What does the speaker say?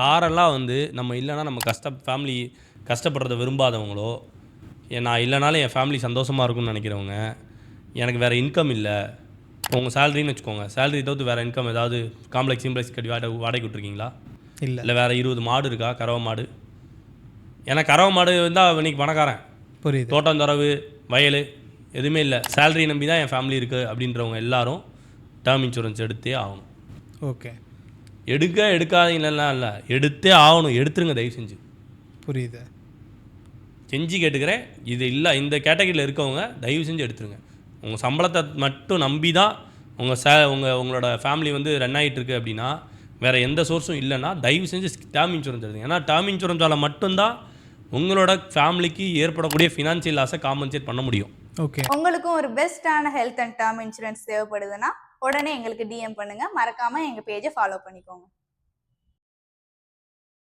யாரெல்லாம் வந்து நம்ம இல்லைன்னா நம்ம ஃபேமிலி கஷ்டப்படுறத விரும்பாதவங்களோ, நான் இல்லைனாலும் என் ஃபேமிலி சந்தோஷமாக இருக்கும்னு நினைக்கிறவங்க, எனக்கு வேறு இன்கம் இல்லை, உங்கள் சேலரின்னு வச்சுக்கோங்க, சேலரி தவிர்த்து வேறு இன்கம் ஏதாவது காம்ப்ளெக்ஸ் கட்டி வாடகை விட்ருக்கீங்களா? இல்லை வேறு 20 மாடு இருக்கா? கறவை மாடு. ஏன்னா கறவை மாடு இருந்தால் இன்னைக்கு பணக்காரன். புரியுது. தோட்டம் தொரவு வயல் எதுவுமே இல்லை, சேலரி நம்பி தான் என் ஃபேமிலி இருக்குது அப்படின்றவங்க எல்லாரும் டேர்ம் இன்சூரன்ஸ் எடுத்தே ஆகணும். ஓகே. எடுக்காதீங்களா? இல்லை, எடுத்தே ஆகணும். எடுத்துருங்க தயவு செஞ்சு. புரியுது. செஞ்சு கேட்டுக்கிறேன். இது இல்லை, இந்த கேட்டகரியில் இருக்கவங்க தயவு செஞ்சு எடுத்துருங்க. உங்கள் சம்பளத்தை மட்டும் நம்பி தான் உங்களோட ஃபேமிலி வந்து ரன் ஆகிட்டு இருக்கு அப்படின்னா, வேறு எந்த சோர்ஸும் இல்லைன்னா தயவு செஞ்சு டேர்ம் இன்சூரன்ஸ் எடுத்துங்க. ஏன்னா டேர்ம் இன்சூரன்ஸால் மட்டும்தான் உங்களோட ஃபேமிலிக்கு ஏற்படக்கூடிய ஃபினான்ஷியல் லாஸை காம்பன்சேட் பண்ண முடியும். ஓகே. உங்களுக்கும் ஒரு பெஸ்ட்டான ஹெல்த் அண்ட் டேர்ம் இன்சூரன்ஸ் தேவைப்படுதுன்னா உடனே எங்களுக்கு டிஎம் பண்ணுங்கள். மறக்காமல் எங்கள் பேஜை ஃபாலோ பண்ணிக்கோங்க.